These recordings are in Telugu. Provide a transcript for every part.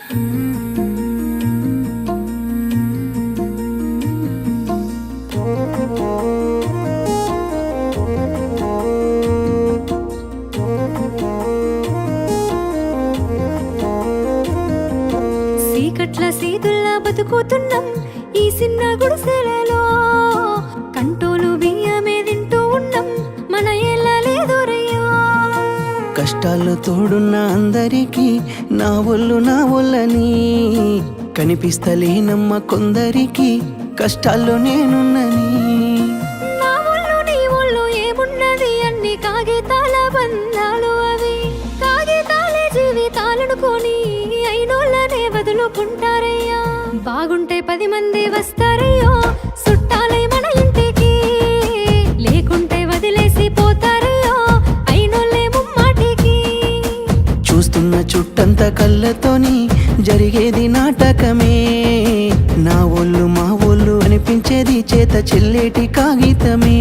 చీకట్ల సీతుల్లా బతుకుతున్నాం ఈ చిన్న గుడిసెలలో, కంటోలు బియ్యమే తింటూ ఉన్నాం మన ఏళ్ళ లేదురయ్యో. కష్టాల్లో తోడున్న అందరికీ నా ఒళ్ళని కనిపిస్తలేనమ్మ కొందరికి కష్టాల్లో నేనున్నని. నా ఒళ్ళు నీ ఒళ్ళు ఏమున్నది అన్ని కాగితాల బంధాలు, అవి కాగితాలే జీవితాలనుకొని అయినోళ్ళనే వదులుకుంటారయ్యా. బాగుంటే 10 మంది వస్తారయ్యో చుట్టాలై మన ఇంటికి, లేకుంటే వదిలేసి పోతారయ్యో అయినోళ్ళే ముమ్మాటికి. చూస్తున్న చుట్టంత కళ్ళతోని జరిగేది నాటకమే, నా ఒళ్ళు మా ఒళ్ళు అనిపించేది చేత చెల్లేటి కాగితమే.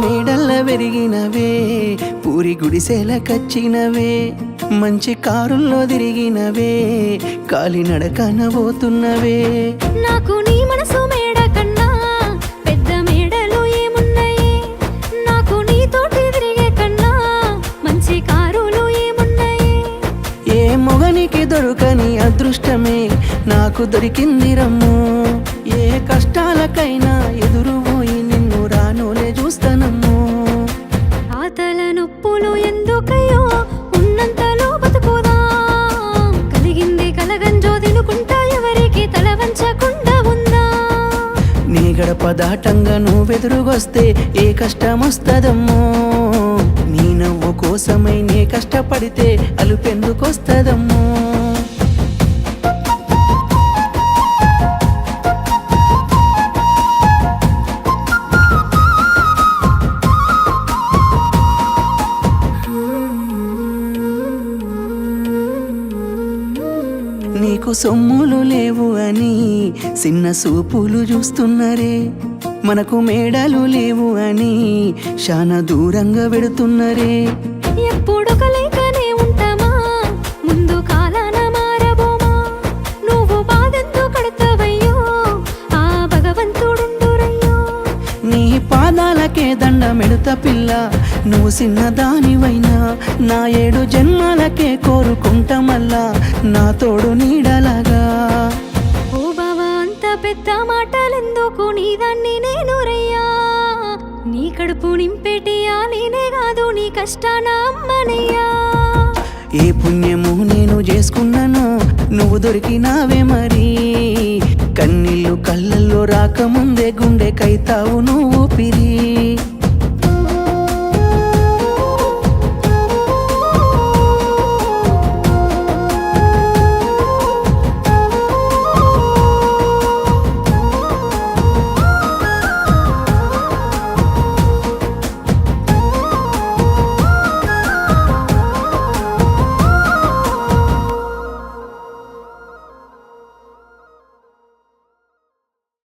మేడల్ల పెరిగినవే పూరి గుడిసెల కచ్చినవే, మంచి కారుల్లో తిరిగినవే కాలినడకన పోతున్నవే. నాకు నీ మనసు మేడ కన్నా పెద్ద మేడలు ఏమున్నాయి, నాకు నీతోటి తిరిగే కన్నా మంచి కారులు ఏమున్నాయి. ఏ మొగనికి దొరకని అదృష్టమే నాకు దొరికింది రమ్ము, ఏ కష్టాలకైనా ఎదురుపోయి నిన్ను రానోలే చూస్తానమ్ము. ఆతల నొప్పులు ఎందుకయ్యో ఉన్నంతలో బతుకుదాం, కలిగింది కలగంజో తినుకుంటా ఎవరికి తల వంచకుండా ఉందా. నీ గడప దాటంగా నువ్వెదురుగొస్తే ఏ కష్టమొస్తదమ్మో, నీ నవ్వు కోసమై నే కష్టపడితే అలుపెందుకొస్తదమ్మో. నీకు సొమ్ములు లేవు అని చిన్న సూపులు చూస్తున్నరే, మనకు మేడలు లేవు అని శానా దూరంగా పెడుతున్నరే. ఎప్పుడొక లేకనే ఉంటామా ముందు కాలాన మారబోమా, నువ్వు బాధెంతో కడతావయ్యో ఆ భగవంతుడుండురయ్యో. నీ పాదాలకే దండమెడుత పిల్ల, నువ్వు చిన్నదానివైనా నా 7 జన్మాలకే కోరుకుంటా మళ్ళా నా తోడు నీడలాగా. ఓ బావా అంత పెద్ద మాటలెందుకు, నీ దాన్ని నేను రయ్యా, నీ కడుపు నింపేటియా నేనే కాదు నీ కష్టాన అమ్మనయ్యా. ఏ పుణ్యము నేను చేసుకున్నానో నువ్వు దొరికినావే మరి, కన్నీళ్ళు కళ్ళల్లో రాకముందే గుండె కైతావు నువ్వు పిరి.